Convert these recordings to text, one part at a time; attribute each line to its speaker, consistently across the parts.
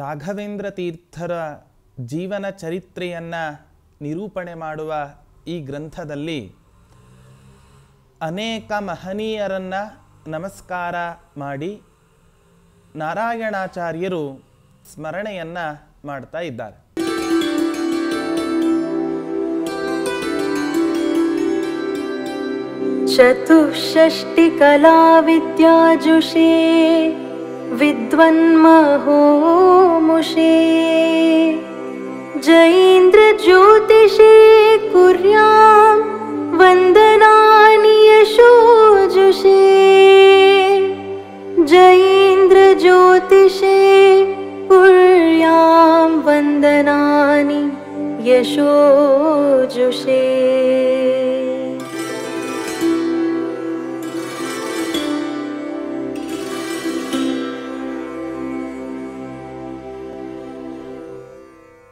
Speaker 1: ರಾಘವೇಂದ್ರ ತೀರ್ಥರ ಜೀವನ ಚರಿತ್ರೆಯನ್ನು ನಿರೂಪಣೆ ಮಾಡುವ ಈ ಗ್ರಂಥದಲ್ಲಿ ಅನೇಕ ಮಹನೀಯರನ್ನು ನಮಸ್ಕಾರ ಮಾಡಿ ನಾರಾಯಣಾಚಾರ್ಯರು ಸ್ಮರಣೆಯನ್ನು ಮಾಡ್ತಾ ಇದ್ದಾರೆ.
Speaker 2: ಚತುಷ್ಷಷ್ಟಿ ಕಲಾ ವಿದ್ಯಾಜುಷೇ ವಿದ್ವನ್ಮಹೋಮುಷೇ ಜೈಂದ್ರ ಜ್ಯೋತಿಷೇ ಕುರ್ಯಾಂ ವಂದನಾನಿ ಯಶೋಜುಷೇ ಜೈಂದ್ರ ಜ್ಯೋತಿಷೇ ಕುರ್ಯಾಂ ವಂದನಾನಿ ಯಶೋಜುಷೇ.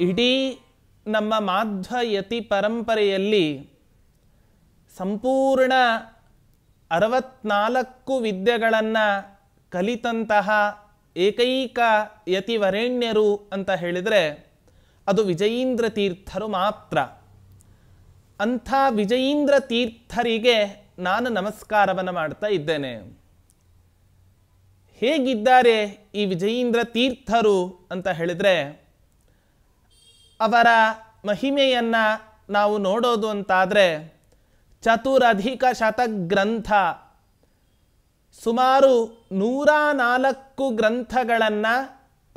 Speaker 1: ಇಡೀ ನಮ್ಮ ಮಾಧ್ವಯತಿ ಪರಂಪರೆಯಲ್ಲಿ ಸಂಪೂರ್ಣ 64 ವಿದ್ಯೆಗಳನ್ನು ಕಲಿತಂತಹ ಏಕೈಕ ಯತಿವರೇಣ್ಯರು ಅಂತ ಹೇಳಿದರೆ ಅದು ವಿಜಯೀಂದ್ರ ತೀರ್ಥರು ಮಾತ್ರ. ಅಂಥ ವಿಜಯೀಂದ್ರ ತೀರ್ಥರಿಗೆ ನಾನು ನಮಸ್ಕಾರವನ್ನು ಮಾಡ್ತಾ ಇದ್ದೇನೆ. ಹೇಗಿದ್ದಾರೆ ಈ ವಿಜಯೀಂದ್ರ ತೀರ್ಥರು ಅಂತ ಹೇಳಿದರೆ, ಅವರ ಮಹಿಮೆಯನ್ನು ನಾವು ನೋಡೋದು ಅಂತಾದರೆ ಚತುರಧಿಕ ಶತಗ್ರಂಥ, ಸುಮಾರು 104 ಗ್ರಂಥಗಳನ್ನು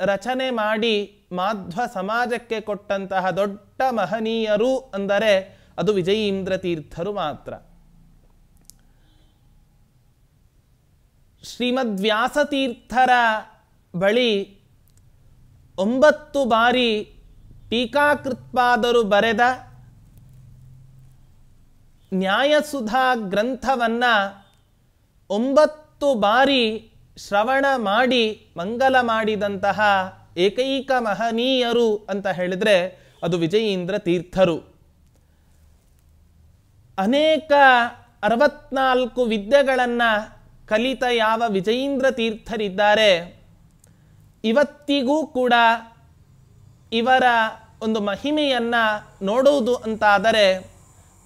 Speaker 1: ರಚನೆ ಮಾಡಿ ಮಾಧ್ವ ಸಮಾಜಕ್ಕೆ ಕೊಟ್ಟಂತಹ ದೊಡ್ಡ ಮಹನೀಯರು ಅಂದರೆ ಅದು ವಿಜಯೀಂದ್ರ ತೀರ್ಥರು ಮಾತ್ರ. ಶ್ರೀಮದ್ ವ್ಯಾಸತೀರ್ಥರ ಬಳಿ 9 ಬಾರಿ ಟೀಕಾಕೃತ್ಪಾದರು ಬರೆದ ನ್ಯಾಯಸುಧಾ ಗ್ರಂಥವನ್ನು 9 ಬಾರಿ ಶ್ರವಣ ಮಾಡಿ ಮಂಗಲ ಮಾಡಿದಂತಹ ಏಕೈಕ ಮಹನೀಯರು ಅಂತ ಹೇಳಿದರೆ ಅದು ವಿಜಯೀಂದ್ರ ತೀರ್ಥರು. ಅನೇಕ 64 ವಿದ್ಯೆಗಳನ್ನು ಕಲಿತ ಯಾವ ವಿಜಯೀಂದ್ರ ತೀರ್ಥರಿದ್ದಾರೆ, ಇವತ್ತಿಗೂ ಕೂಡ ಇವರ ಒಂದು ಮಹಿಮೆಯನ್ನು ನೋಡುವುದು ಅಂತಾದರೆ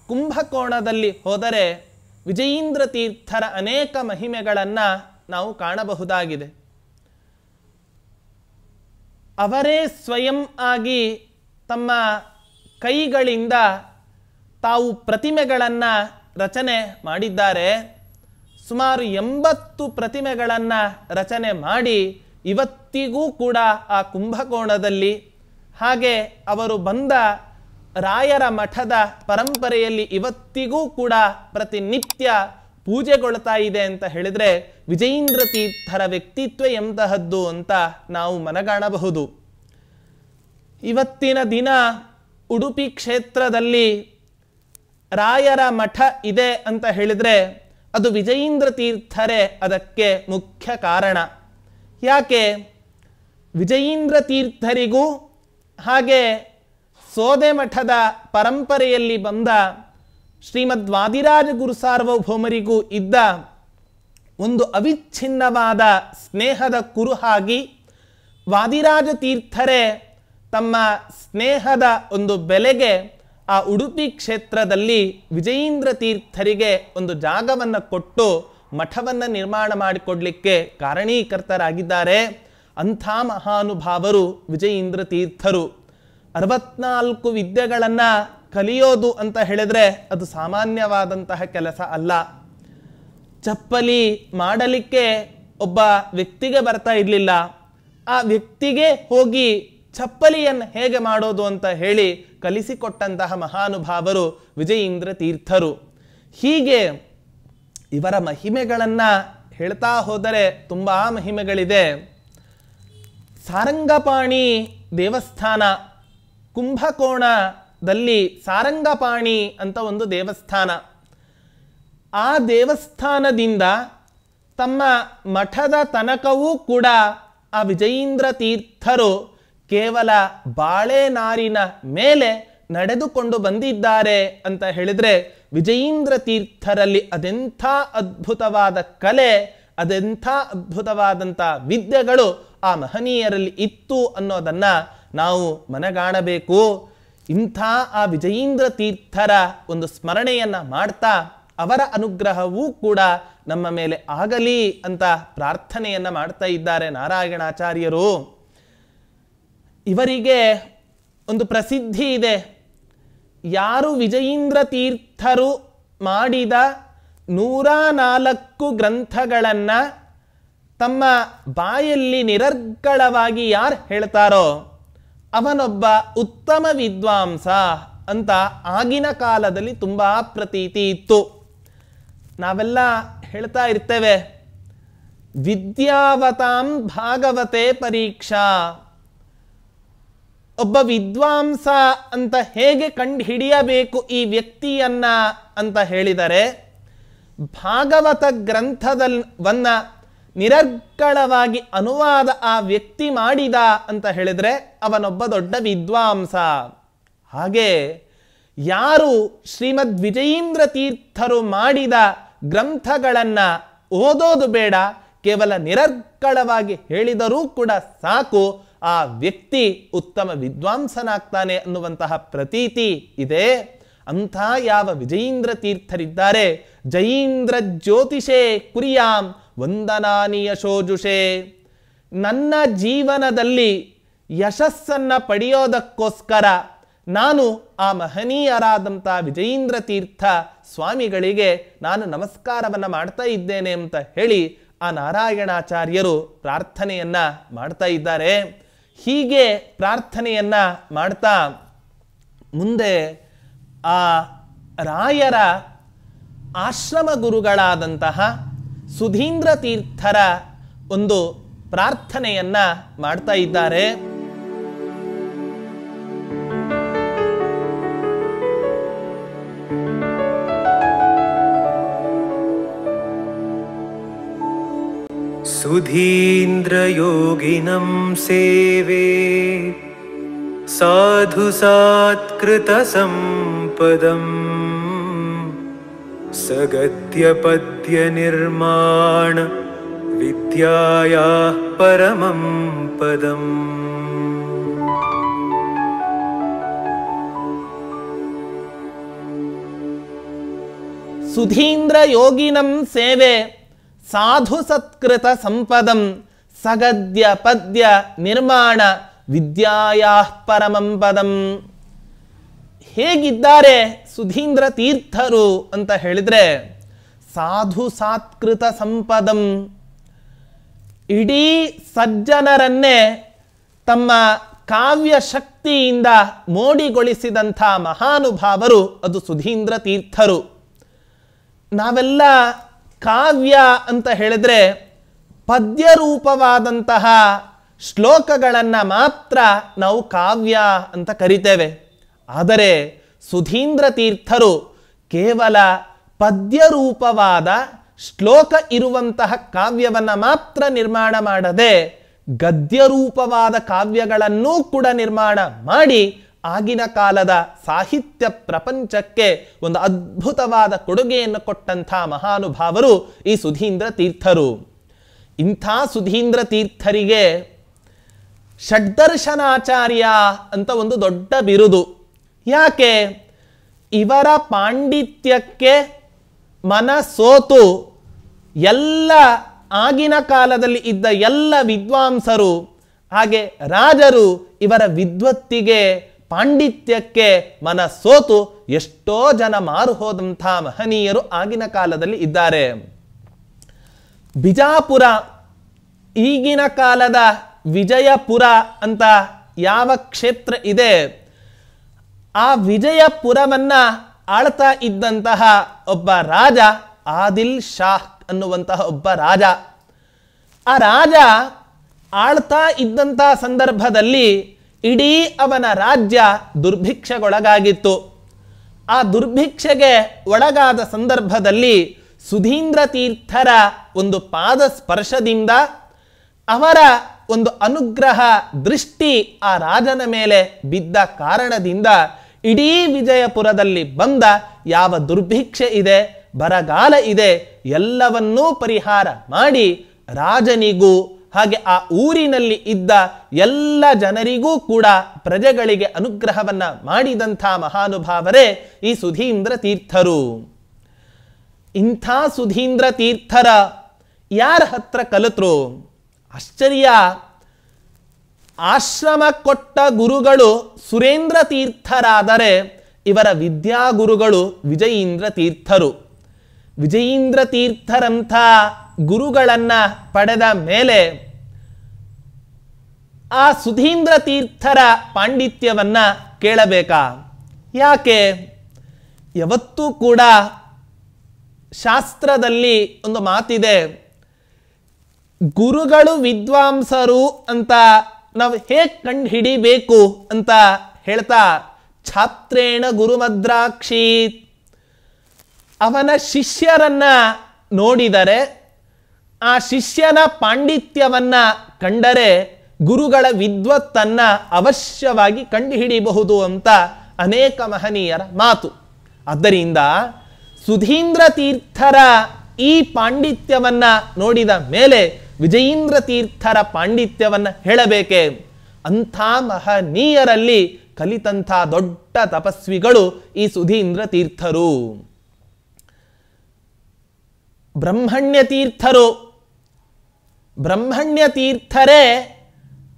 Speaker 1: ಕುಂಭಕೋಣದಲ್ಲಿ ಹೋದರೆ ವಿಜಯೀಂದ್ರ ತೀರ್ಥರ ಅನೇಕ ಮಹಿಮೆಗಳನ್ನು ನಾವು ಕಾಣಬಹುದಾಗಿದೆ. ಅವರೇ ಸ್ವಯಂ ಆಗಿ ತಮ್ಮ ಕೈಗಳಿಂದ ತಾವು ಪ್ರತಿಮೆಗಳನ್ನು ರಚನೆ ಮಾಡಿದ್ದಾರೆ. ಸುಮಾರು 80 ಪ್ರತಿಮೆಗಳನ್ನು ರಚನೆ ಮಾಡಿ ಇವತ್ತಿಗೂ ಕೂಡ ಆ ಕುಂಭಕೋಣದಲ್ಲಿ, ಹಾಗೆ ಅವರು ಬಂದ ರಾಯರ ಮಠದ ಪರಂಪರೆಯಲ್ಲಿ ಇವತ್ತಿಗೂ ಕೂಡ ಪ್ರತಿನಿತ್ಯ ಪೂಜೆಗೊಳ್ತಾ ಇದೆ ಅಂತ ಹೇಳಿದರೆ ವಿಜಯೀಂದ್ರ ತೀರ್ಥರ ವ್ಯಕ್ತಿತ್ವ ಎಂತಹದ್ದು ಅಂತ ನಾವು ಮನಗಾಣಬಹುದು. ಇವತ್ತಿನ ದಿನ ಉಡುಪಿ ಕ್ಷೇತ್ರದಲ್ಲಿ ರಾಯರ ಮಠ ಇದೆ ಅಂತ ಹೇಳಿದರೆ ಅದು ವಿಜಯೀಂದ್ರ ತೀರ್ಥರೇ ಅದಕ್ಕೆ ಮುಖ್ಯ ಕಾರಣ. ಯಾಕೆ? ವಿಜಯೀಂದ್ರ ತೀರ್ಥರಿಗೂ ಹಾಗೆ ಸೋದೆ ಮಠದ ಪರಂಪರೆಯಲ್ಲಿ ಬಂದ ಶ್ರೀಮದ್ ವಾದಿರಾಜ ಗುರು ಸಾರ್ವಭೌಮರಿಗೂ ಇದ್ದ ಒಂದು ಅವಿಚ್ಛಿನ್ನವಾದ ಸ್ನೇಹದ ಕುರುಹಾಗಿ ವಾದಿರಾಜ ತೀರ್ಥರೇ ತಮ್ಮ ಸ್ನೇಹದ ಒಂದು ಬೆಲೆಗೆ ಆ ಉಡುಪಿ ಕ್ಷೇತ್ರದಲ್ಲಿ ವಿಜಯೀಂದ್ರ ತೀರ್ಥರಿಗೆ ಒಂದು ಜಾಗವನ್ನು ಕೊಟ್ಟು ಮಠವನ್ನು ನಿರ್ಮಾಣ ಮಾಡಿಕೊಡ್ಲಿಕ್ಕೆ ಕಾರಣೀಕರ್ತರಾಗಿದ್ದಾರೆ. ಅಂಥ ಮಹಾನುಭಾವರು ವಿಜಯೀಂದ್ರ ತೀರ್ಥರು. 64 ವಿದ್ಯೆಗಳನ್ನು ಕಲಿಯೋದು ಅಂತ ಹೇಳಿದರೆ ಅದು ಸಾಮಾನ್ಯವಾದಂತಹ ಕೆಲಸ ಅಲ್ಲ. ಚಪ್ಪಲಿ ಮಾಡಲಿಕ್ಕೆ ಒಬ್ಬ ವ್ಯಕ್ತಿಗೆ ಬರ್ತಾ ಇರಲಿಲ್ಲ. ಆ ವ್ಯಕ್ತಿಗೆ ಹೋಗಿ ಚಪ್ಪಲಿಯನ್ನು ಹೇಗೆ ಮಾಡೋದು ಅಂತ ಹೇಳಿ ಕಲಿಸಿಕೊಟ್ಟಂತಹ ಮಹಾನುಭಾವರು ವಿಜಯೀಂದ್ರ ತೀರ್ಥರು. ಹೀಗೆ ಇವರ ಮಹಿಮೆಗಳನ್ನು ಹೇಳ್ತಾ ಹೋದರೆ ತುಂಬ ಮಹಿಮೆಗಳಿದೆ. ಸಾರಂಗಪಾಣಿ ದೇವಸ್ಥಾನ, ಕುಂಭಕೋಣದಲ್ಲಿ ಸಾರಂಗಪಾಣಿ ಅಂತ ಒಂದು ದೇವಸ್ಥಾನ. ಆ ದೇವಸ್ಥಾನದಿಂದ ತಮ್ಮ ಮಠದ ತನಕವೂ ಕೂಡ ಆ ವಿಜಯೀಂದ್ರ ತೀರ್ಥರು ಕೇವಲ ಬಾಳೆನಾರಿನ ಮೇಲೆ ನಡೆದುಕೊಂಡು ಬಂದಿದ್ದಾರೆ ಅಂತ ಹೇಳಿದರೆ ವಿಜಯೀಂದ್ರ ತೀರ್ಥರಲ್ಲಿ ಅದೆಂಥ ಅದ್ಭುತವಾದ ಕಲೆ ಅದೆಂಥ ಅದ್ಭುತವಾದಂಥ ವಿದ್ಯೆಗಳು ಆ ಮಹನೀಯರಲ್ಲಿ ಇತ್ತು ಅನ್ನೋದನ್ನು ನಾವು ಮನಗಾಣಬೇಕು. ಇಂಥ ಆ ವಿಜಯೀಂದ್ರ ತೀರ್ಥರ ಒಂದು ಸ್ಮರಣೆಯನ್ನು ಮಾಡ್ತಾ ಅವರ ಅನುಗ್ರಹವೂ ಕೂಡ ನಮ್ಮ ಮೇಲೆ ಆಗಲಿ ಅಂತ ಪ್ರಾರ್ಥನೆಯನ್ನು ಮಾಡ್ತಾ ಇದ್ದಾರೆ ನಾರಾಯಣಾಚಾರ್ಯರು. ಇವರಿಗೆ ಒಂದು ಪ್ರಸಿದ್ಧಿ ಇದೆ. ಯಾರು ವಿಜಯೀಂದ್ರ ತೀರ್ಥರು ಮಾಡಿದ 104 ಗ್ರಂಥಗಳನ್ನು ತಮ್ಮ ಬಾಯಲ್ಲಿ ನಿರರ್ಗಳವಾಗಿ ಯಾರು ಹೇಳ್ತಾರೋ ಅವನೊಬ್ಬ ಉತ್ತಮ ವಿದ್ವಾಂಸ ಅಂತ ಆಗಿನ ಕಾಲದಲ್ಲಿ ತುಂಬ ಪ್ರತೀತಿ ಇತ್ತು. ನಾವೆಲ್ಲ ಹೇಳ್ತಾ ಇರ್ತೇವೆ, ವಿದ್ಯಾವತಾಂ ಭಾಗವತೆ ಪರೀಕ್ಷಾ. ಒಬ್ಬ ವಿದ್ವಾಂಸ ಅಂತ ಹೇಗೆ ಕಂಡು ಹಿಡಿಯಬೇಕು ಈ ವ್ಯಕ್ತಿಯನ್ನ ಅಂತ ಹೇಳಿದರೆ, ಭಾಗವತ ಗ್ರಂಥದವನ್ನ ನಿರರ್ಗಳವಾಗಿ ಅನುವಾದ ಆ ವ್ಯಕ್ತಿ ಮಾಡಿದ ಅಂತ ಹೇಳಿದರೆ ಅವನೊಬ್ಬ ದೊಡ್ಡ ವಿದ್ವಾಂಸ. ಹಾಗೆ ಯಾರು ಶ್ರೀಮದ್ ವಿಜಯೀಂದ್ರ ತೀರ್ಥರು ಮಾಡಿದ ಗ್ರಂಥಗಳನ್ನು ಓದೋದು ಬೇಡ, ಕೇವಲ ನಿರರ್ಗಳವಾಗಿ ಹೇಳಿದರೂ ಕೂಡ ಸಾಕು, ಆ ವ್ಯಕ್ತಿ ಉತ್ತಮ ವಿದ್ವಾಂಸನಾಗ್ತಾನೆ ಅನ್ನುವಂತಹ ಪ್ರತೀತಿ ಇದೆ. ಅಂಥ ಯಾವ ವಿಜಯೀಂದ್ರ ತೀರ್ಥರಿದ್ದಾರೆ, ಜಯೀಂದ್ರ ಜ್ಯೋತಿಷೇ ಕುರಿಯಾಂ ವಂದನಾನಿ ಯಶೋಜುಷೇ. ನನ್ನ ಜೀವನದಲ್ಲಿ ಯಶಸ್ಸನ್ನು ಪಡೆಯೋದಕ್ಕೋಸ್ಕರ ನಾನು ಆ ಮಹನೀಯರಾದಂಥ ವಿಜಯೀಂದ್ರ ತೀರ್ಥ ಸ್ವಾಮಿಗಳಿಗೆ ನಾನು ನಮಸ್ಕಾರವನ್ನು ಮಾಡ್ತಾ ಇದ್ದೇನೆ ಅಂತ ಹೇಳಿ ಆ ನಾರಾಯಣಾಚಾರ್ಯರು ಪ್ರಾರ್ಥನೆಯನ್ನು ಮಾಡ್ತಾ ಇದ್ದಾರೆ. ಹೀಗೆ ಪ್ರಾರ್ಥನೆಯನ್ನು ಮಾಡ್ತಾ ಮುಂದೆ ಆ ರಾಯರ ಆಶ್ರಮ ಗುರುಗಳಾದಂತಹ ಸುಧೀಂದ್ರ ತೀರ್ಥರ ಒಂದು ಪ್ರಾರ್ಥನೆಯನ್ನು ಮಾಡ್ತಾ ಇದ್ದಾರೆ.
Speaker 3: ಸುಧೀಂದ್ರ ಯೋಗಿನಂ ಸೇವೆ ಸಾಧು ಸಾತ್ಕೃತ ಸಂಪದಂ ಸಗದ್ಯ ಪದ್ಯ ನಿರ್ಮಾಣ ವಿದ್ಯಾಯಾ ಪರಮಂ ಪದಂ.
Speaker 1: ಸುಧೀಂದ್ರ ಯೋಗಿನಂ ಸೇವೆ ಸಾಧು ಸತ್ಕೃತ ಸಂಪದಂ ಸಗದ್ಯ ಪದ್ಯ ನಿರ್ಮಾಣ ವಿದ್ಯಾಯಾ ಪರಮಂ ಪದಂ. ಹೇಗಿದ್ದಾರೆ ಸುಧೀಂದ್ರ ತೀರ್ಥರು ಅಂತ ಹೇಳಿದ್ರೆ, ಸಾಧು ಸಾತ್ಕೃತ ಸಂಪದಂ, ಇಡೀ ಸಜ್ಜನರನ್ನೇ ತಮ್ಮ ಕಾವ್ಯ ಶಕ್ತಿಯಿಂದ ಮೋಡಿಗೊಳಿಸಿದಂಥ ಮಹಾನುಭಾವರು ಅದು ಸುಧೀಂದ್ರ ತೀರ್ಥರು. ನಾವೆಲ್ಲ ಕಾವ್ಯ ಅಂತ ಹೇಳಿದ್ರೆ ಪದ್ಯರೂಪವಾದಂತಹ ಶ್ಲೋಕಗಳನ್ನು ಮಾತ್ರ ನಾವು ಕಾವ್ಯ ಅಂತ ಕರಿತೇವೆ. ಆದರೆ ಸುಧೀಂದ್ರ ತೀರ್ಥರು ಕೇವಲ ಪದ್ಯರೂಪವಾದ ಶ್ಲೋಕ ಇರುವಂತಹ ಕಾವ್ಯವನ್ನು ಮಾತ್ರ ನಿರ್ಮಾಣ ಮಾಡದೆ ಗದ್ಯರೂಪವಾದ ಕಾವ್ಯಗಳನ್ನೂ ಕೂಡ ನಿರ್ಮಾಣ ಮಾಡಿ ಆಗಿನ ಕಾಲದ ಸಾಹಿತ್ಯ ಪ್ರಪಂಚಕ್ಕೆ ಒಂದು ಅದ್ಭುತವಾದ ಕೊಡುಗೆಯನ್ನು ಕೊಟ್ಟಂಥ ಮಹಾನುಭಾವರು ಈ ಸುಧೀಂದ್ರ ತೀರ್ಥರು. ಇಂಥ ಸುಧೀಂದ್ರ ತೀರ್ಥರಿಗೆ ಷಡ್ದರ್ಶನಾಚಾರ್ಯ ಅಂತ ಒಂದು ದೊಡ್ಡ ಬಿರುದು. ಯಾಕೆ? ಇವರ ಪಾಂಡಿತ್ಯಕ್ಕೆ ಮನಸೋತು ಎಲ್ಲ ಆಗಿನ ಕಾಲದಲ್ಲಿ ಇದ್ದ ಎಲ್ಲ ವಿದ್ವಾಂಸರು ಹಾಗೆ ರಾಜರು ಇವರ ವಿದ್ವತ್ತಿಗೆ ಪಾಂಡಿತ್ಯಕ್ಕೆ ಮನಸೋತು ಎಷ್ಟೋ ಜನ ಮಾರು ಹೋದಂಥ ಮಹನೀಯರು ಆಗಿನ ಕಾಲದಲ್ಲಿ ಇದ್ದಾರೆ. ಬಿಜಾಪುರ, ಈಗಿನ ಕಾಲದ ವಿಜಯಪುರ ಅಂತ ಯಾವ ಕ್ಷೇತ್ರ ಇದೆ, ಆ ವಿಜಯಪುರವನ್ನ ಆಳ್ತಾ ಇದ್ದಂತಹ ಒಬ್ಬ ರಾಜ ಆದಿಲ್ ಶಾಹ್ ಅನ್ನುವಂತಹ ಒಬ್ಬ ರಾಜ. ಆ ರಾಜ ಆಳ್ತಾ ಇದ್ದಂತಹ ಸಂದರ್ಭದಲ್ಲಿ ಇಡೀ ಅವನ ರಾಜ್ಯ ದುರ್ಭಿಕ್ಷೆಗೊಳಗಾಗಿತ್ತು. ಆ ದುರ್ಭಿಕ್ಷೆಗೆ ಒಳಗಾದ ಸಂದರ್ಭದಲ್ಲಿ ಸುಧೀಂದ್ರ ತೀರ್ಥರ ಒಂದು ಪಾದ ಸ್ಪರ್ಶದಿಂದ ಅವರ ಒಂದು ಅನುಗ್ರಹ ದೃಷ್ಟಿ ಆ ರಾಜನ ಮೇಲೆ ಬಿದ್ದ ಕಾರಣದಿಂದ ಇಡೀ ವಿಜಯಪುರದಲ್ಲಿ ಬಂದ ಯಾವ ದುರ್ಭಿಕ್ಷೆ ಇದೆ, ಬರಗಾಲ ಇದೆ, ಎಲ್ಲವನ್ನೂ ಪರಿಹಾರ ಮಾಡಿ ರಾಜನಿಗೂ ಹಾಗೆ ಆ ಊರಿನಲ್ಲಿ ಇದ್ದ ಎಲ್ಲ ಜನರಿಗೂ ಕೂಡ ಪ್ರಜೆಗಳಿಗೆ ಅನುಗ್ರಹವನ್ನ ಮಾಡಿದಂಥ ಮಹಾನುಭಾವರೇ ಈ ಸುಧೀಂದ್ರ ತೀರ್ಥರು. ಇಂಥ ಸುಧೀಂದ್ರ ತೀರ್ಥರ ಯಾರ ಹತ್ರ ಕಲಿತರು? ಆಶ್ಚರ್ಯ. ಆಶ್ರಮ ಕೊಟ್ಟ ಗುರುಗಳು ಸುರೇಂದ್ರ ತೀರ್ಥರಾದರೆ ಇವರ ವಿದ್ಯಾಗುರುಗಳು ವಿಜಯೀಂದ್ರ ತೀರ್ಥರು. ವಿಜಯೀಂದ್ರ ತೀರ್ಥರಂಥ ಗುರುಗಳನ್ನ ಪಡೆದ ಮೇಲೆ ಆ ಸುಧೀಂದ್ರ ತೀರ್ಥರ ಪಾಂಡಿತ್ಯವನ್ನ ಕೇಳಬೇಕಾ? ಯಾಕೆ? ಯಾವತ್ತೂ ಕೂಡ ಶಾಸ್ತ್ರದಲ್ಲಿ ಒಂದು ಮಾತಿದೆ, ಗುರುಗಳು ವಿದ್ವಾಂಸರು ಅಂತ ನಾವು ಹೇಗೆ ಕಂಡು ಹಿಡಿಬೇಕು ಅಂತ ಹೇಳ್ತಾ, ಛಾತ್ರೇಣ ಗುರುಮದ್ರಾಕ್ಷೀತ್, ಅವನ ಶಿಷ್ಯರನ್ನ ನೋಡಿದರೆ ಆ ಶಿಷ್ಯನ ಪಾಂಡಿತ್ಯವನ್ನ ಕಂಡರೆ ಗುರುಗಳ ವಿದ್ವತ್ತನ್ನ ಅವಶ್ಯವಾಗಿ ಕಂಡುಹಿಡಿಯಬಹುದು ಅಂತ ಅನೇಕ ಮಹನೀಯರ ಮಾತು. ಆದ್ದರಿಂದ ಸುಧೀಂದ್ರ ತೀರ್ಥರ ಈ ಪಾಂಡಿತ್ಯವನ್ನ ನೋಡಿದ ಮೇಲೆ ವಿಜಯೀಂದ್ರ ತೀರ್ಥರ ಪಾಂಡಿತ್ಯವನ್ನ ಹೇಳಬೇಕೆ? ಅಂಥ ಮಹನೀಯರಲ್ಲಿ ಕಲಿತಂಥ ದೊಡ್ಡ ತಪಸ್ವಿಗಳು ಈ ಸುಧೀಂದ್ರ ತೀರ್ಥರು. ಬ್ರಹ್ಮಣ್ಯ ತೀರ್ಥರು, ಬ್ರಹ್ಮಣ್ಯ ತೀರ್ಥರೇ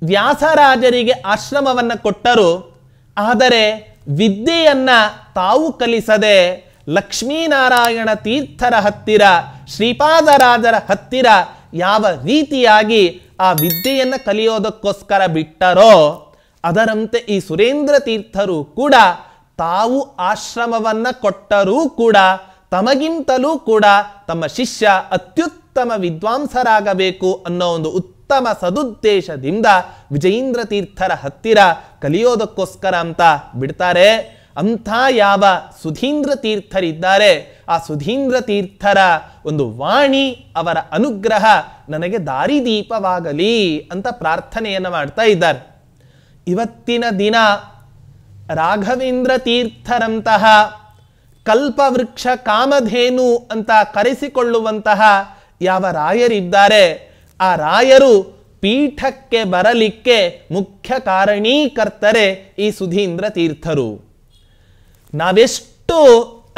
Speaker 1: ವ್ಯಾಸರಾಜರಿಗೆ ಆಶ್ರಮವನ್ನು ಕೊಟ್ಟರು. ಆದರೆ ವಿದ್ಯೆಯನ್ನ ತಾವು ಕಲಿಸದೆ ಲಕ್ಷ್ಮೀನಾರಾಯಣ ತೀರ್ಥರ ಹತ್ತಿರ, ಶ್ರೀಪಾದರಾಜರ ಹತ್ತಿರ ಯಾವ ರೀತಿಯಾಗಿ ಆ ವಿದ್ಯೆಯನ್ನು ಕಲಿಯೋದಕ್ಕೋಸ್ಕರ ಬಿಟ್ಟರೋ ಅದರಂತೆ ಈ ಸುರೇಂದ್ರ ತೀರ್ಥರು ಕೂಡ ತಾವು ಆಶ್ರಮವನ್ನ ಕೊಟ್ಟರೂ ಕೂಡ ತಮಗಿಂತಲೂ ಕೂಡ ತಮ್ಮ ಶಿಷ್ಯ ಅತ್ಯುತ್ತಮ ವಿದ್ವಾಂಸರಾಗಬೇಕು ಅನ್ನೋ ಒಂದು ಉತ್ತಮ ಸದುದ್ದೇಶದಿಂದ ವಿಜಯೀಂದ್ರ ತೀರ್ಥರ ಹತ್ತಿರ ಕಲಿಯೋದಕ್ಕೋಸ್ಕರ ಅಂತ ಬಿಡ್ತಾರೆ. ಅಂಥ ಯಾವ ಸುಧೀಂದ್ರ ತೀರ್ಥರಿದ್ದಾರೆ, ಆ ಸುಧೀಂದ್ರ ತೀರ್ಥರ ಒಂದು ವಾಣಿ, ಅವರ ಅನುಗ್ರಹ ನನಗೆ ದಾರಿದೀಪವಾಗಲಿ ಅಂತ ಪ್ರಾರ್ಥನೆಯನ್ನು ಮಾಡ್ತಾ ಇದ್ದಾರೆ. ಇವತ್ತಿನ ದಿನ ರಾಘವೇಂದ್ರ ತೀರ್ಥರಂತಹ ಕಲ್ಪವೃಕ್ಷ ಕಾಮಧೇನು ಅಂತ ಕರೆಸಿಕೊಳ್ಳುವಂತಹ ಯಾವ ರಾಯರಿದ್ದಾರೆ, ಆ ರಾಯರು ಪೀಠಕ್ಕೆ ಬರಲಿಕ್ಕೆ ಮುಖ್ಯ ಕಾರಣೀಕರ್ತರೆ ಈ ಸುಧೀಂದ್ರ ತೀರ್ಥರು. ನಾವೆಷ್ಟು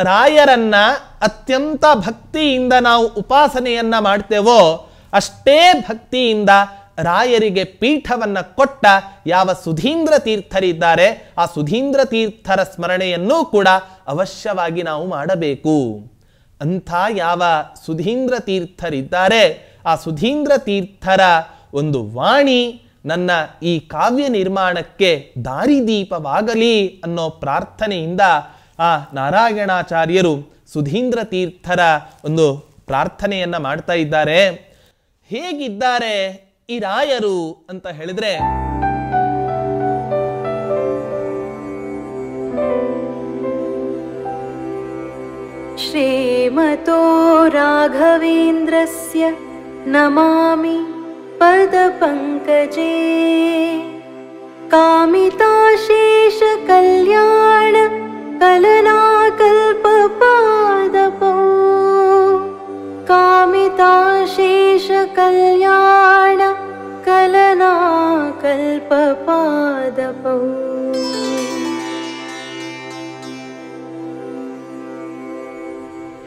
Speaker 1: ರಾಯರನ್ನ ಅತ್ಯಂತ ಭಕ್ತಿಯಿಂದ ನಾವು ಉಪಾಸನೆಯನ್ನ ಮಾಡ್ತೇವೋ ಅಷ್ಟೇ ಭಕ್ತಿಯಿಂದ ರಾಯರಿಗೆ ಪೀಠವನ್ನ ಕೊಟ್ಟ ಯಾವ ಸುಧೀಂದ್ರ ತೀರ್ಥರಿದ್ದಾರೆ ಆ ಸುಧೀಂದ್ರ ತೀರ್ಥರ ಸ್ಮರಣೆಯನ್ನೂ ಕೂಡ ಅವಶ್ಯವಾಗಿ ನಾವು ಮಾಡಬೇಕು. ಅಂಥ ಯಾವ ಸುಧೀಂದ್ರ ತೀರ್ಥರಿದ್ದಾರೆ ಆ ಸುಧೀಂದ್ರ ತೀರ್ಥರ ಒಂದು ವಾಣಿ ನನ್ನ ಈ ಕಾವ್ಯ ನಿರ್ಮಾಣಕ್ಕೆ ದಾರಿದೀಪವಾಗಲಿ ಅನ್ನೋ ಪ್ರಾರ್ಥನೆಯಿಂದ ಆ ನಾರಾಯಣಾಚಾರ್ಯರು ಸುಧೀಂದ್ರ ತೀರ್ಥರ ಒಂದು ಪ್ರಾರ್ಥನೆಯನ್ನ ಮಾಡ್ತಾ ಇದ್ದಾರೆ. ಹೇಗಿದ್ದಾರೆ ಈ ರಾಯರು ಅಂತ ಹೇಳಿದ್ರೆ,
Speaker 2: ಶ್ರೀಮತೋ ರಾಘವೇಂದ್ರಸ್ಯ ನಮಾಮಿ ಪದಪಂಕಜೇ ಕಾಮಿತಾಶೇಷ ಕಲ್ಯಾಣ ಕಲನಾಕಲ್ಪಪಾದಪೋ ಕಾಮಿತಾಶೇಷ ಕಲ್ಯಾಣ ಕಲನಾಕಲ್ಪಪಾದಪೋ.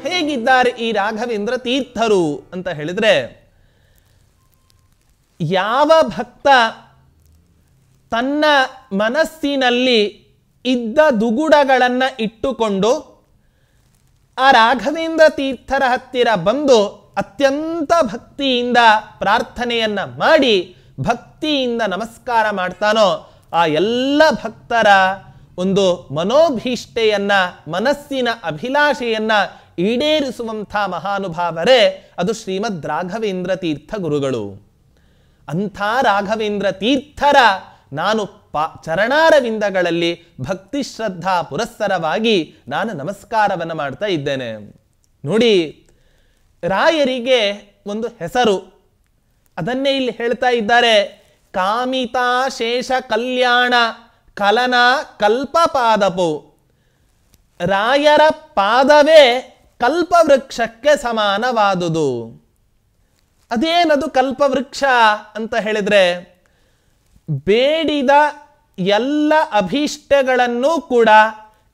Speaker 1: ಹೇಗಿದ್ದಾರೆ ಈ ರಾಘವೇಂದ್ರ ತೀರ್ಥರು ಅಂತ ಹೇಳಿದ್ರೆ, ಯಾವ ಭಕ್ತ ತನ್ನ ಮನಸ್ಸಿನಲ್ಲಿ ಇದ್ದ ದುಗುಡಗಳನ್ನು ಇಟ್ಟುಕೊಂಡು ಆ ರಾಘವೇಂದ್ರ ತೀರ್ಥರ ಹತ್ತಿರ ಬಂದು ಅತ್ಯಂತ ಭಕ್ತಿಯಿಂದ ಪ್ರಾರ್ಥನೆಯನ್ನ ಮಾಡಿ ಭಕ್ತಿಯಿಂದ ನಮಸ್ಕಾರ ಮಾಡ್ತಾನೋ ಆ ಎಲ್ಲ ಭಕ್ತರ ಒಂದು ಮನೋಭೀಷ್ಟೆಯನ್ನ, ಮನಸ್ಸಿನ ಅಭಿಲಾಷೆಯನ್ನ ಈಡೇರಿಸುವಂಥ ಮಹಾನುಭಾವರೇ ಅದು ಶ್ರೀಮದ್ ರಾಘವೇಂದ್ರ ತೀರ್ಥ ಗುರುಗಳು. ಅಂಥ ರಾಘವೇಂದ್ರ ತೀರ್ಥರ ನಾನು ಚರಣಾರವಿಂದಗಳಲ್ಲಿ ಭಕ್ತಿ ಶ್ರದ್ಧಾ ಪುರಸ್ಸರವಾಗಿ ನಾನು ನಮಸ್ಕಾರವನ್ನು ಮಾಡ್ತಾ ಇದ್ದೇನೆ. ನೋಡಿ, ರಾಯರಿಗೆ ಒಂದು ಹೆಸರು, ಅದನ್ನೇ ಇಲ್ಲಿ ಹೇಳ್ತಾ ಇದ್ದಾರೆ. ಕಾಮಿತಾಶೇಷ ಕಲ್ಯಾಣ ಕಲನ ಕಲ್ಪಪಾದಪು. ರಾಯರ ಪಾದವೇ ಕಲ್ಪವೃಕ್ಷಕ್ಕೆ ಸಮಾನವಾದುದು. ಅದೇನದು ಕಲ್ಪವೃಕ್ಷ ಅಂತ ಹೇಳಿದ್ರೆ, ಬೇಡಿದ ಎಲ್ಲ ಅಭೀಷ್ಟಗಳನ್ನು ಕೂಡ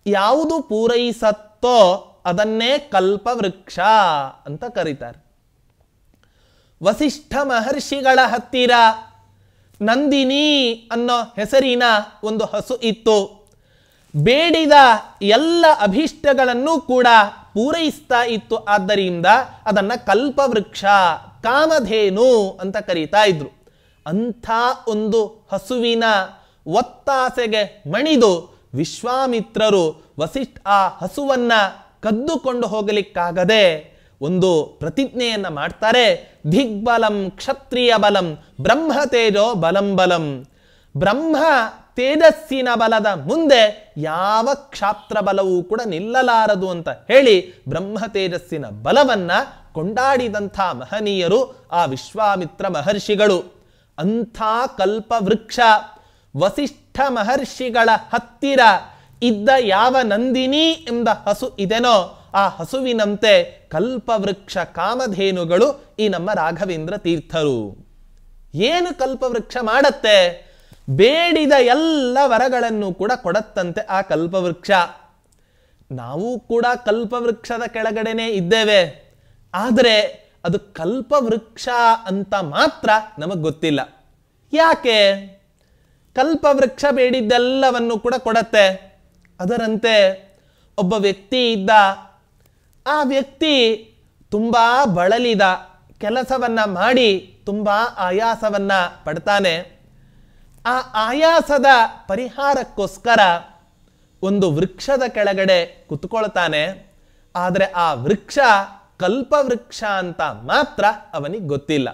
Speaker 1: ಯಾವುದು ಪೂರೈಸತ್ತೋ ಅದನ್ನೇ ಕಲ್ಪವೃಕ್ಷ ಅಂತ ಕರೀತಾರೆ. ವಸಿಷ್ಠ ಮಹರ್ಷಿಗಳ ಹತ್ತಿರ ನಂದಿನಿ ಅನ್ನೋ ಹೆಸರಿನ ಒಂದು ಹಸು ಇತ್ತು. ಬೇಡಿದ ಎಲ್ಲ ಅಭೀಷ್ಟಗಳನ್ನು ಕೂಡ ಪೂರೈಸ್ತಾ ಇತ್ತು. ಆದ್ದರಿಂದ ಅದನ್ನು ಕಲ್ಪವೃಕ್ಷ, ಕಾಮಧೇನು ಅಂತ ಕರೀತಾ ಇದ್ರು. ಅಂಥ ಒಂದು ಹಸುವಿನ ಒತ್ತಾಸೆಗೆ ಮಣಿದು ವಿಶ್ವಾಮಿತ್ರರು ಆ ಹಸುವನ್ನ ಕದ್ದುಕೊಂಡು ಹೋಗಲಿಕ್ಕಾಗದೆ ಒಂದು ಪ್ರತಿಜ್ಞೆಯನ್ನ ಮಾಡ್ತಾರೆ. ದಿಗ್ಬಲಂ ಕ್ಷತ್ರಿಯ ಬಲಂ ಬ್ರಹ್ಮ ತೇಜೋ ಬಲಂ ಬಲಂ. ಬ್ರಹ್ಮ ತೇಜಸ್ಸಿನ ಬಲದ ಮುಂದೆ ಯಾವ ಕ್ಷಾತ್ರ ಬಲವೂ ಕೂಡ ನಿಲ್ಲಲಾರದು ಅಂತ ಹೇಳಿ ಬ್ರಹ್ಮ ತೇಜಸ್ಸಿನ ಬಲವನ್ನ ಕೊಂಡಾಡಿದಂಥ ಮಹನೀಯರು ಆ ವಿಶ್ವಾಮಿತ್ರ ಮಹರ್ಷಿಗಳು. ಅಂಥ ಕಲ್ಪವೃಕ್ಷ ವಸಿಷ್ಠ ಮಹರ್ಷಿಗಳ ಹತ್ತಿರ ಇದ್ದ ಯಾವ ನಂದಿನಿ ಎಂಬ ಹಸು ಇದೆನೋ ಆ ಹಸುವಿನಂತೆ ಕಲ್ಪವೃಕ್ಷ ಕಾಮಧೇನುಗಳು ಈ ನಮ್ಮ ರಾಘವೇಂದ್ರ ತೀರ್ಥರು. ಏನು ಕಲ್ಪವೃಕ್ಷ ಮಾಡತ್ತೆ? ಬೇಡಿದ ಎಲ್ಲ ವರಗಳನ್ನು ಕೂಡ ಕೊಡತ್ತಂತೆ ಆ ಕಲ್ಪವೃಕ್ಷ. ನಾವು ಕೂಡ ಕಲ್ಪವೃಕ್ಷದ ಕೆಳಗಡೆನೆ ಇದ್ದೇವೆ. ಆದರೆ ಅದು ಕಲ್ಪವೃಕ್ಷ ಅಂತ ಮಾತ್ರ ನಮಗೆ ಗೊತ್ತಿಲ್ಲ. ಯಾಕೆ? ಕಲ್ಪವೃಕ್ಷ ಬೇಡಿದ್ದೆಲ್ಲವನ್ನು ಕೂಡ ಕೊಡತ್ತೆ. ಅದರಂತೆ ಒಬ್ಬ ವ್ಯಕ್ತಿ ಇದ್ದ. ಆ ವ್ಯಕ್ತಿ ತುಂಬಾ ಬಳಲಿದ, ಕೆಲಸವನ್ನ ಮಾಡಿ ತುಂಬಾ ಆಯಾಸವನ್ನ ಪಡ್ತಾನೆ. ಆ ಆಯಾಸದ ಪರಿಹಾರಕ್ಕೋಸ್ಕರ ಒಂದು ವೃಕ್ಷದ ಕೆಳಗಡೆ ಕುತ್ಕೊಳ್ತಾನೆ. ಆದರೆ ಆ ವೃಕ್ಷ ಕಲ್ಪವೃಕ್ಷ ಅಂತ ಮಾತ್ರ ಅವನಿಗೆ ಗೊತ್ತಿಲ್ಲ.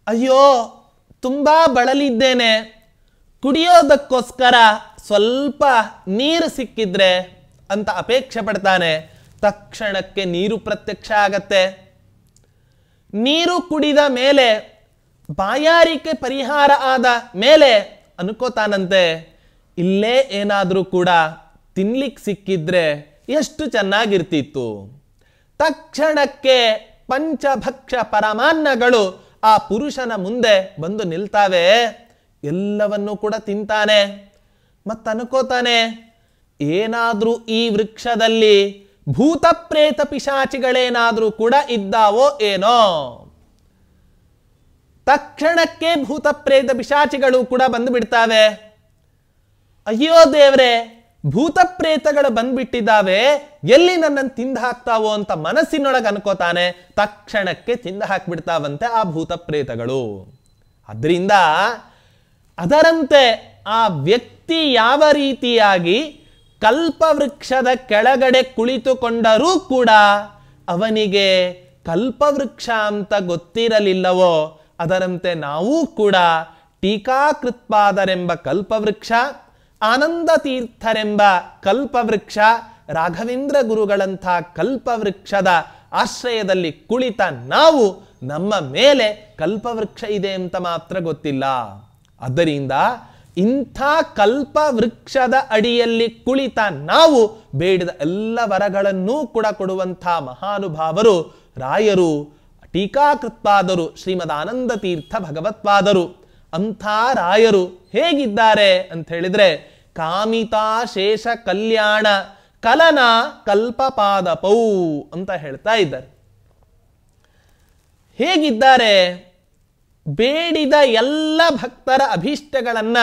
Speaker 1: ಅಯ್ಯೋ, ತುಂಬಾ ಬಳಲಿದ್ದೇನೆ, ಕುಡಿಯೋದಕ್ಕೋಸ್ಕರ ಸ್ವಲ್ಪ ನೀರು ಸಿಕ್ಕಿದ್ರೆ ಅಂತ ಅಪೇಕ್ಷೆ ಪಡ್ತಾನೆ. ತಕ್ಷಣಕ್ಕೆ ನೀರು ಪ್ರತ್ಯಕ್ಷ ಆಗತ್ತೆ. ನೀರು ಕುಡಿದ ಮೇಲೆ, ಬಾಯಾರಿಕೆ ಪರಿಹಾರ ಆದ ಮೇಲೆ ಅನ್ಕೋತಾನಂತೆ, ಇಲ್ಲೇ ಏನಾದರೂ ಕೂಡ ತಿನ್ಲಿಕ್ಕೆ ಸಿಕ್ಕಿದ್ರೆ ಎಷ್ಟು ಚೆನ್ನಾಗಿರ್ತಿತ್ತು. ತಕ್ಷಣಕ್ಕೆ ಪಂಚಭಕ್ಷ ಪರಮಾನ್ನಗಳು ಆ ಪುರುಷನ ಮುಂದೆ ಬಂದು ನಿಲ್ತಾವೆ. ಎಲ್ಲವನ್ನೂ ಕೂಡ ತಿಂತಾನೆ. ಮತ್ತನ್ಕೋತಾನೆ, ಏನಾದ್ರೂ ಈ ವೃಕ್ಷದಲ್ಲಿ ಭೂತ ಪ್ರೇತ ಪಿಶಾಚಿಗಳೇನಾದ್ರೂ ಕೂಡ ಇದ್ದಾವೋ ಏನೋ. ತಕ್ಷಣಕ್ಕೆ ಭೂತ ಪ್ರೇತ ಪಿಶಾಚಿಗಳು ಕೂಡ ಬಂದು ಬಿಡ್ತಾವೆ. ಅಯ್ಯೋ ದೇವ್ರೆ, ಭೂತ ಪ್ರೇತಗಳು ಬಂದ್ಬಿಟ್ಟಿದ್ದಾವೆ, ಎಲ್ಲಿ ನನ್ನನ್ನು ತಿಂದು ಹಾಕ್ತಾವೋ ಅಂತ ಮನಸ್ಸಿನೊಳಗೆ ಅನ್ಕೋತಾನೆ. ತಕ್ಷಣಕ್ಕೆ ತಿಂದು ಹಾಕ್ಬಿಡ್ತಾವಂತೆ ಆ ಭೂತ ಪ್ರೇತಗಳು. ಅದರಿಂದ ಅದರಂತೆ ಆ ವ್ಯಕ್ತಿ ಯಾವ ರೀತಿಯಾಗಿ ಕಲ್ಪವೃಕ್ಷದ ಕೆಳಗಡೆ ಕುಳಿತುಕೊಂಡರೂ ಕೂಡ ಅವನಿಗೆ ಕಲ್ಪವೃಕ್ಷ ಅಂತ ಗೊತ್ತಿರಲಿಲ್ಲವೋ, ಅದರಂತೆ ನಾವು ಕೂಡ ಟೀಕಾಕೃತ್ಪಾದರೆಂಬ ಕಲ್ಪವೃಕ್ಷ, ಆನಂದ ತೀರ್ಥರೆಂಬ ಕಲ್ಪವೃಕ್ಷ, ರಾಘವೇಂದ್ರ ಗುರುಗಳಂಥ ಕಲ್ಪವೃಕ್ಷದ ಆಶ್ರಯದಲ್ಲಿ ಕುಳಿತ ನಾವು ನಮ್ಮ ಮೇಲೆ ಕಲ್ಪವೃಕ್ಷ ಇದೆ ಅಂತ ಮಾತ್ರ ಗೊತ್ತಿಲ್ಲ. ಆದ್ದರಿಂದ ಇಂಥ ಕಲ್ಪವೃಕ್ಷದ ಅಡಿಯಲ್ಲಿ ಕುಳಿತ ನಾವು ಬೇಡಿದ ಎಲ್ಲ ವರಗಳನ್ನೂ ಕೂಡ ಕೊಡುವಂಥ ಮಹಾನುಭಾವರು ರಾಯರು, ಟೀಕಾಕೃತ್ಪಾದರು, ಶ್ರೀಮದ್ ಆನಂದ ತೀರ್ಥ ಭಗವತ್ಪಾದರು. ಅಂಥ ರಾಯರು ಹೇಗಿದ್ದಾರೆ ಅಂತ ಹೇಳಿದ್ರೆ, ಕಾಮಿತಾ ಶೇಷ ಕಲ್ಯಾಣ ಕಲನ ಕಲ್ಪಪಾದಪೌ ಅಂತ ಹೇಳ್ತಾ ಇದ್ದಾರೆ. ಹೇಗಿದ್ದಾರೆ? ಬೇಡಿದ ಎಲ್ಲ ಭಕ್ತರ ಅಭೀಷ್ಟಗಳನ್ನ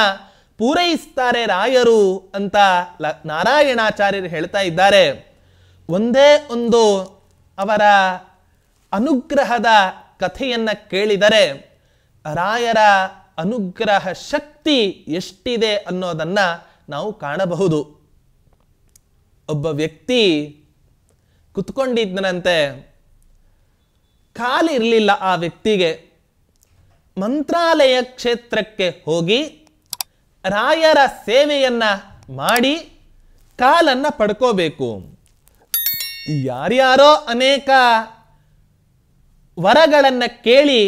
Speaker 1: ಪೂರೈಸ್ತಾರೆ ರಾಯರು ಅಂತ ನಾರಾಯಣಾಚಾರ್ಯರು ಹೇಳ್ತಾ ಇದ್ದಾರೆ. ಒಂದೇ ಒಂದು ಅವರ ಅನುಗ್ರಹದ ಕಥೆಯನ್ನ ಕೇಳಿದರೆ ರಾಯರ ಅನುಗ್ರಹ ಶಕ್ತಿ ಎಷ್ಟಿದೆ ಅನ್ನೋದನ್ನ ನಾವು ಕಾಣಬಹುದು. ಒಬ್ಬ ವ್ಯಕ್ತಿ ಕುತ್ಕೊಂಡಿದ್ದನಂತೆ, ಕಾಲಿರಲಿಲ್ಲ ಆ ವ್ಯಕ್ತಿಗೆ. ಮಂತ್ರಾಲಯ ಕ್ಷೇತ್ರಕ್ಕೆ ಹೋಗಿ ರಾಯರ ಸೇವೆಯನ್ನ ಮಾಡಿ ಕಾಲನ್ನ ಪಡ್ಕೋಬೇಕು. ಯಾರ್ಯಾರೋ ಅನೇಕ ವರಗಳನ್ನ ಕೇಳಿ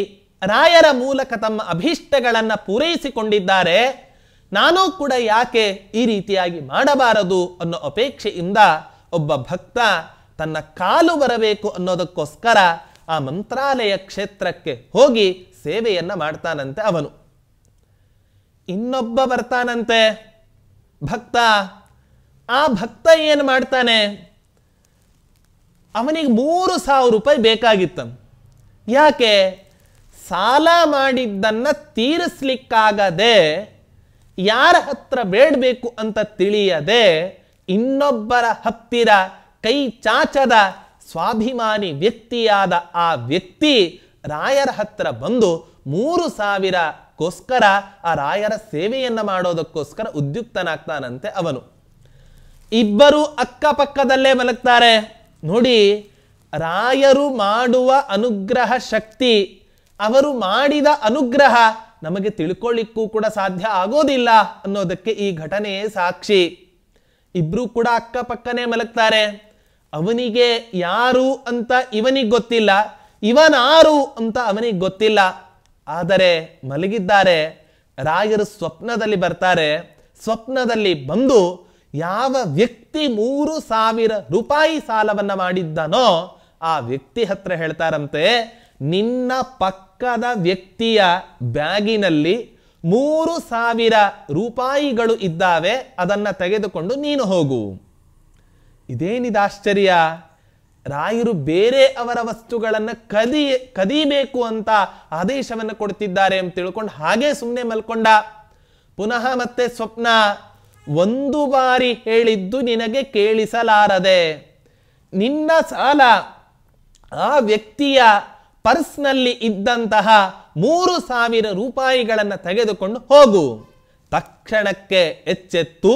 Speaker 1: ರಾಯರ ಮೂಲಕ ತಮ್ಮ ಅಭೀಷ್ಟಗಳನ್ನ ಪೂರೈಸಿಕೊಂಡಿದ್ದಾರೆ. ನಾನೂ ಕೂಡ ಯಾಕೆ ಈ ರೀತಿಯಾಗಿ ಮಾಡಬಾರದು ಅನ್ನೋ ಅಪೇಕ್ಷೆಯಿಂದ ಒಬ್ಬ ಭಕ್ತ ತನ್ನ ಕಾಲು ಬರಬೇಕು ಅನ್ನೋದಕ್ಕೋಸ್ಕರ ಆ ಮಂತ್ರಾಲಯ ಕ್ಷೇತ್ರಕ್ಕೆ ಹೋಗಿ ಸೇವೆಯನ್ನ ಮಾಡ್ತಾನಂತೆ ಅವನು. ಇನ್ನೊಬ್ಬ ಬರ್ತಾನಂತೆ ಭಕ್ತ. ಆ ಭಕ್ತ ಏನು ಮಾಡ್ತಾನೆ, ಅವನಿಗೆ 3,000 ರೂಪಾಯಿ ಬೇಕಾಗಿತ್ತು. ಯಾಕೆ? ಸಾಲ ಮಾಡಿದ್ದನ್ನ ತೀರಿಸ್ಲಿಕ್ಕಾಗದೆ, ಯಾರ ಹತ್ರ ಬೇಡಬೇಕು ಅಂತ ತಿಳಿಯದೆ, ಇನ್ನೊಬ್ಬರ ಹತ್ತಿರ ಕೈ ಚಾಚದ ಸ್ವಾಭಿಮಾನಿ ವ್ಯಕ್ತಿಯಾದ ಆ ವ್ಯಕ್ತಿ ರಾಯರ ಹತ್ರ ಬಂದು 3,000ಕ್ಕೋಸ್ಕರ ಆ ರಾಯರ ಸೇವೆಯನ್ನ ಮಾಡೋದಕ್ಕೋಸ್ಕರ ಉದ್ಯುಕ್ತನಾಗ್ತಾನಂತೆ ಅವನು. ಇಬ್ಬರು ಅಕ್ಕಪಕ್ಕದಲ್ಲೇ ಮಲಗ್ತಾರೆ. ನೋಡಿ, ರಾಯರು ಮಾಡುವ ಅನುಗ್ರಹ ಶಕ್ತಿ, ಅವರು ಮಾಡಿದ ಅನುಗ್ರಹ ನಮಗೆ ತಿಳ್ಕೊಳ್ಳಿಕ್ಕೂ ಕೂಡ ಸಾಧ್ಯ ಆಗೋದಿಲ್ಲ ಅನ್ನೋದಕ್ಕೆ ಈ ಘಟನೆಯೇ ಸಾಕ್ಷಿ. ಇಬ್ರು ಕೂಡ ಅಕ್ಕಪಕ್ಕನೇ ಮಲಗ್ತಾರೆ. ಅವನಿಗೆ ಯಾರು ಅಂತ ಇವನಿಗೆ ಗೊತ್ತಿಲ್ಲ, ಇವನಾರು ಅಂತ ಅವನಿಗೆ ಗೊತ್ತಿಲ್ಲ. ಆದರೆ ಮಲಗಿದ್ದಾರೆ. ರಾಯರು ಸ್ವಪ್ನದಲ್ಲಿ ಬರ್ತಾರೆ. ಸ್ವಪ್ನದಲ್ಲಿ ಬಂದು ಯಾವ ವ್ಯಕ್ತಿ 3,000 ರೂಪಾಯಿ ಸಾಲವನ್ನ ಮಾಡಿದ್ದಾನೋ ಆ ವ್ಯಕ್ತಿ ಹತ್ರ ಹೇಳ್ತಾರಂತೆ, ನಿನ್ನ ಪಕ್ಕದ ವ್ಯಕ್ತಿಯ ಬ್ಯಾಗಿನಲ್ಲಿ 3,000 ರೂಪಾಯಿಗಳು ಇದ್ದಾವೆ, ಅದನ್ನ ತೆಗೆದುಕೊಂಡು ನೀನು ಹೋಗು. ಇದೇನಿದು ಆಶ್ಚರ್ಯ! ರಾಯರು ಬೇರೆ ಅವರ ವಸ್ತುಗಳನ್ನು ಕದಿಬೇಕು ಅಂತ ಆದೇಶವನ್ನು ಕೊಡ್ತಿದ್ದಾರೆ ಅಂತ ತಿಳ್ಕೊಂಡು ಹಾಗೆ ಸುಮ್ಮನೆ ಮಲ್ಕೊಂಡ. ಪುನಃ ಮತ್ತೆ ಸ್ವಪ್ನ. ಒಂದು ಬಾರಿ ಹೇಳಿದ್ದು ನಿನಗೆ ಕೇಳಿಸಲಾರದೆ, ನಿನ್ನ ಸಾಲ ಆ ವ್ಯಕ್ತಿಯ ಪರ್ಸ್ನಲ್ಲಿ ಇದ್ದಂತಹ 3,000 ರೂಪಾಯಿಗಳನ್ನು ತೆಗೆದುಕೊಂಡು ಹೋಗು. ತಕ್ಷಣಕ್ಕೆ ಎಚ್ಚೆತ್ತು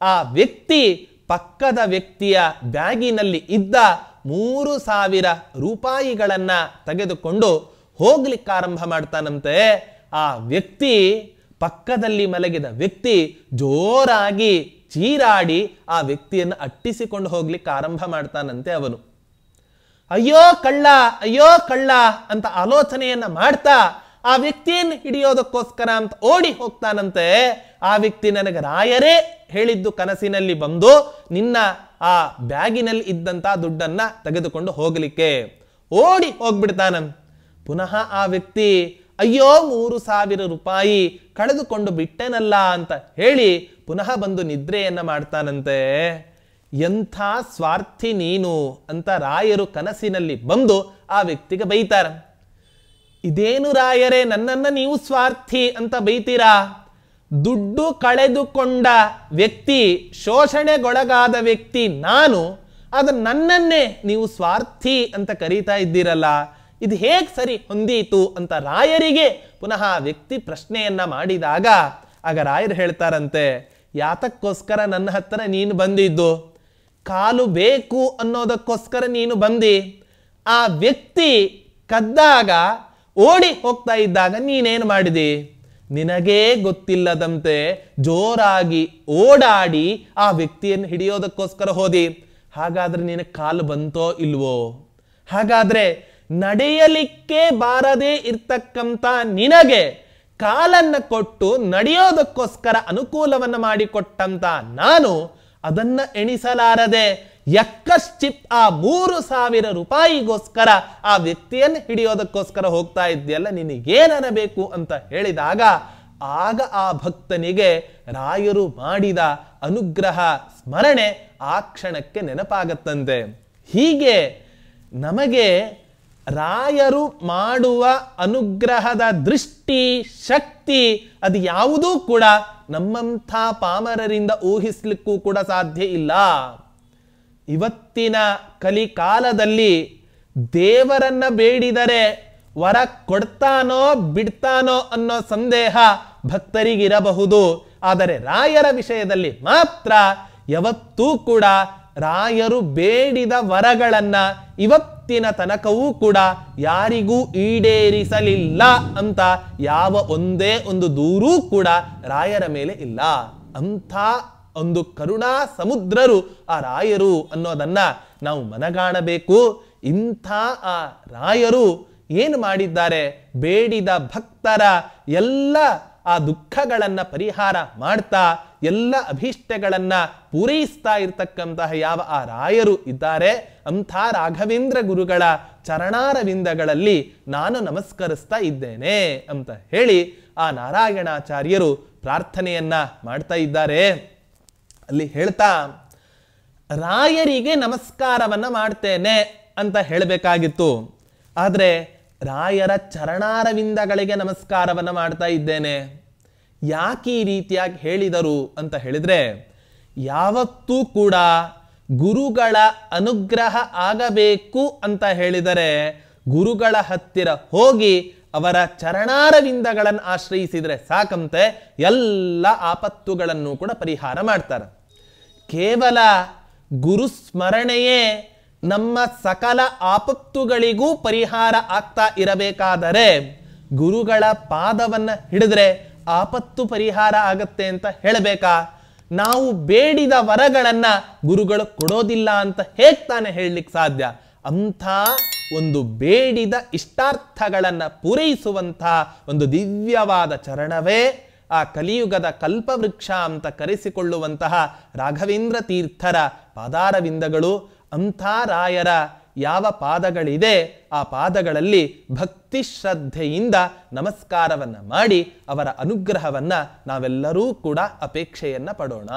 Speaker 1: ಆ ವ್ಯಕ್ತಿ ಪಕ್ಕದ ವ್ಯಕ್ತಿಯ ಬ್ಯಾಗಿನಲ್ಲಿ ಇದ್ದ 3,000 ರೂಪಾಯಿಗಳನ್ನ ತೆಗೆದುಕೊಂಡು ಹೋಗ್ಲಿಕ್ಕೆ ಆರಂಭ ಮಾಡ್ತಾನಂತೆ. ಆ ವ್ಯಕ್ತಿ, ಪಕ್ಕದಲ್ಲಿ ಮಲಗಿದ ವ್ಯಕ್ತಿ ಜೋರಾಗಿ ಚೀರಾಡಿ ಆ ವ್ಯಕ್ತಿಯನ್ನು ಅಟ್ಟಿಸಿಕೊಂಡು ಹೋಗ್ಲಿಕ್ಕೆ ಆರಂಭ ಮಾಡ್ತಾನಂತೆ ಅವನು. ಅಯ್ಯೋ ಕಳ್ಳ, ಅಯ್ಯೋ ಕಳ್ಳ ಅಂತ ಆಲೋಚನೆಯನ್ನ ಮಾಡ್ತಾ ಆ ವ್ಯಕ್ತಿಯನ್ನು ಹಿಡಿಯೋದಕ್ಕೋಸ್ಕರ ಅಂತ ಓಡಿ ಹೋಗ್ತಾನಂತೆ. ಆ ವ್ಯಕ್ತಿ ನನಗೆ ರಾಯರೇ ಹೇಳಿದ್ದು ಕನಸಿನಲ್ಲಿ ಬಂದು ನಿನ್ನ ಆ ಬ್ಯಾಗಿನಲ್ಲಿ ಇದ್ದಂತ ದುಡ್ಡನ್ನ ತೆಗೆದುಕೊಂಡು ಹೋಗ್ಲಿಕ್ಕೆ ಓಡಿ ಹೋಗ್ಬಿಡ್ತಾನ. ಪುನಃ ಆ ವ್ಯಕ್ತಿ ಅಯ್ಯೋ 3,000 ರೂಪಾಯಿ ಕಳೆದುಕೊಂಡು ಬಿಟ್ಟೆನಲ್ಲ ಅಂತ ಹೇಳಿ ಪುನಃ ಬಂದು ನಿದ್ರೆಯನ್ನ ಮಾಡ್ತಾನಂತೆ. ಎಂಥ ಸ್ವಾರ್ಥಿ ನೀನು ಅಂತ ರಾಯರು ಕನಸಿನಲ್ಲಿ ಬಂದು ಆ ವ್ಯಕ್ತಿಗೆ ಬೈತಾರ. ಇದೇನು ರಾಯರೇ, ನನ್ನನ್ನ ನೀವು ಸ್ವಾರ್ಥಿ ಅಂತ ಬೈತೀರಾ? ದುಡ್ಡು ಕಳೆದುಕೊಂಡ ವ್ಯಕ್ತಿ, ಶೋಷಣೆಗೊಳಗಾದ ವ್ಯಕ್ತಿ ನಾನು, ಅದು ನನ್ನನ್ನೇ ನೀವು ಸ್ವಾರ್ಥಿ ಅಂತ ಕರೀತಾ ಇದ್ದೀರಲ್ಲ, ಇದು ಹೇಗೆ ಸರಿ ಹೊಂದೀತು ಅಂತ ರಾಯರಿಗೆ ಪುನಃ ಆ ವ್ಯಕ್ತಿ ಪ್ರಶ್ನೆಯನ್ನ ಮಾಡಿದಾಗ ಆಗ ರಾಯರು ಹೇಳ್ತಾರಂತೆ, ಯಾತಕ್ಕೋಸ್ಕರ ನನ್ನ ಹತ್ರ ನೀನು ಬಂದಿದ್ದು? ಕಾಲು ಬೇಕು ಅನ್ನೋದಕ್ಕೋಸ್ಕರ ನೀನು ಬಂದಿ. ಆ ವ್ಯಕ್ತಿ ಕದ್ದಾಗ ಓಡಿ ಹೋಗ್ತಾ ಇದ್ದಾಗ ನೀನೇನು ಮಾಡಿದಿ? ನಿನಗೇ ಗೊತ್ತಿಲ್ಲದಂತೆ ಜೋರಾಗಿ ಓಡಾಡಿ ಆ ವ್ಯಕ್ತಿಯನ್ನು ಹಿಡಿಯೋದಕ್ಕೋಸ್ಕರ ಹೋದಿ. ಹಾಗಾದ್ರೆ ನಿನಗೆ ಕಾಲು ಬಂತೋ ಇಲ್ವೋ? ಹಾಗಾದ್ರೆ ನಡೆಯಲಿಕ್ಕೆ ಬಾರದೇ ಇರ್ತಕ್ಕಂಥ ನಿನಗೆ ಕಾಲನ್ನ ಕೊಟ್ಟು ನಡೆಯೋದಕ್ಕೋಸ್ಕರ ಅನುಕೂಲವನ್ನ ಮಾಡಿಕೊಟ್ಟಂತ ನಾನು ಅದನ್ನ ಎಣಿಸಲಾರದೆ ಯಕ್ಕಶ್ಚಿತ್ ಆ 3,000 ರೂಪಾಯಿಗೋಸ್ಕರ ಆ ವ್ಯಕ್ತಿಯನ್ನು ಹಿಡಿಯೋದಕ್ಕೋಸ್ಕರ ಹೋಗ್ತಾ ಇದ್ದೀಯಲ್ಲ, ನಿನಗೇನಬೇಕು ಅಂತ ಹೇಳಿದಾಗ ಆಗ ಆ ಭಕ್ತನಿಗೆ ರಾಯರು ಮಾಡಿದ ಅನುಗ್ರಹ ಸ್ಮರಣೆ ಆ ಕ್ಷಣಕ್ಕೆ ನೆನಪಾಗತ್ತಂತೆ. ಹೀಗೆ ನಮಗೆ ರಾಯರು ಮಾಡುವ ಅನುಗ್ರಹದ ದೃಷ್ಟಿ, ಶಕ್ತಿ ಅದು ಯಾವುದೂ ಕೂಡ ನಮ್ಮಂಥ ಪಾಮರರಿಂದ ಊಹಿಸ್ಲಿಕ್ಕೂ ಕೂಡ ಸಾಧ್ಯ ಇಲ್ಲ. ಇವತ್ತಿನ ಕಲಿಕಾಲದಲ್ಲಿ ದೇವರನ್ನ ಬೇಡಿದರೆ ವರ ಕೊಡ್ತಾನೋ ಬಿಡ್ತಾನೋ ಅನ್ನೋ ಸಂದೇಹ ಭಕ್ತರಿಗಿರಬಹುದು. ಆದರೆ ರಾಯರ ವಿಷಯದಲ್ಲಿ ಮಾತ್ರ ಯಾವತ್ತೂ ಕೂಡ ರಾಯರು ಬೇಡಿದ ವರಗಳನ್ನ ಇವತ್ತಿನ ತನಕವೂ ಕೂಡ ಯಾರಿಗೂ ಈಡೇರಿಸಲಿಲ್ಲ ಅಂತ ಯಾವ ಒಂದೇ ಒಂದು ದೂರೂ ಕೂಡ ರಾಯರ ಮೇಲೆ ಇಲ್ಲ. ಅಂಥ ಒಂದು ಕರುಣಾ ಸಮುದ್ರರು ಆ ರಾಯರು ಅನ್ನೋದನ್ನ ನಾವು ಮನಗಾಣಬೇಕು. ಇಂಥ ಆ ರಾಯರು ಏನು ಮಾಡಿದ್ದಾರೆ? ಬೇಡಿದ ಭಕ್ತರ ಎಲ್ಲ ಆ ದುಃಖಗಳನ್ನ ಪರಿಹಾರ ಮಾಡ್ತಾ ಎಲ್ಲ ಅಭೀಷ್ಟಗಳನ್ನ ಪೂರೈಸ್ತಾ ಇರ್ತಕ್ಕಂತಹ ಯಾವ ಆ ರಾಯರು ಇದ್ದಾರೆ, ಅಂಥ ರಾಘವೇಂದ್ರ ಗುರುಗಳ ಚರಣಾರವಿಂದಗಳಲ್ಲಿ ನಾನು ನಮಸ್ಕರಿಸ್ತಾ ಇದ್ದೇನೆ ಅಂತ ಹೇಳಿ ಆ ನಾರಾಯಣಾಚಾರ್ಯರು ಪ್ರಾರ್ಥನೆಯನ್ನ ಮಾಡ್ತಾ ಇದ್ದಾರೆ. ಅಲ್ಲಿ ಹೇಳ್ತಾ ರಾಯರಿಗೆ ನಮಸ್ಕಾರವನ್ನ ಮಾಡ್ತೇನೆ ಅಂತ ಹೇಳಬೇಕಾಗಿತ್ತು, ಆದರೆ ರಾಯರ ಚರಣಾರವಿಂದಗಳಿಗೆ ನಮಸ್ಕಾರವನ್ನ ಮಾಡ್ತಾ ಇದ್ದೇನೆ. ಯಾಕೆ ಈ ರೀತಿಯಾಗಿ ಹೇಳಿದರು ಅಂತ ಹೇಳಿದ್ರೆ, ಯಾವತ್ತೂ ಕೂಡ ಗುರುಗಳ ಅನುಗ್ರಹ ಆಗಬೇಕು ಅಂತ ಹೇಳಿದರೆ ಗುರುಗಳ ಹತ್ತಿರ ಹೋಗಿ ಅವರ ಚರಣಾರವಿಂದಗಳನ್ನು ಆಶ್ರಯಿಸಿದರೆ ಸಾಕಂತೆ ಎಲ್ಲ ಆಪತ್ತುಗಳನ್ನು ಕೂಡ ಪರಿಹಾರ ಮಾಡ್ತಾರೆ. ಕೇವಲ ಗುರುಸ್ಮರಣೆಯೇ ನಮ್ಮ ಸಕಲ ಆಪತ್ತುಗಳಿಗೂ ಪರಿಹಾರ ಆಗ್ತಾ ಇರಬೇಕಾದರೆ ಗುರುಗಳ ಪಾದವನ್ನ ಹಿಡಿದ್ರೆ ಆಪತ್ತು ಪರಿಹಾರ ಆಗತ್ತೆ ಅಂತ ಹೇಳಬೇಕಾ? ನಾವು ಬೇಡಿದ ವರಗಳನ್ನ ಗುರುಗಳು ಕೊಡೋದಿಲ್ಲ ಅಂತ ಹೇಗೆ ತಾನೇ ಹೇಳಲಿಕ್ಕೆ ಸಾಧ್ಯ? ಅಂಥ ಒಂದು ಬೇಡಿದ ಇಷ್ಟಾರ್ಥಗಳನ್ನ ಪೂರೈಸುವಂತಹ ಒಂದು ದಿವ್ಯವಾದ ಚರಣವೇ ಆ ಕಲಿಯುಗದ ಕಲ್ಪವೃಕ್ಷ ಅಂತ ಕರೆಸಿಕೊಳ್ಳುವಂತಹ ರಾಘವೇಂದ್ರ ತೀರ್ಥರ ಪಾದಾರವಿಂದಗಳು. ಅಂಥ ರಾಯರ ಯಾವ ಪಾದಗಳಿದೆ ಆ ಪಾದಗಳಲ್ಲಿ ಭಕ್ತಿ ಶ್ರದ್ಧೆಯಿಂದ ನಮಸ್ಕಾರವನ್ನ ಮಾಡಿ ಅವರ ಅನುಗ್ರಹವನ್ನ ನಾವೆಲ್ಲರೂ ಕೂಡ ಅಪೇಕ್ಷೆಯನ್ನ ಪಡೋಣ.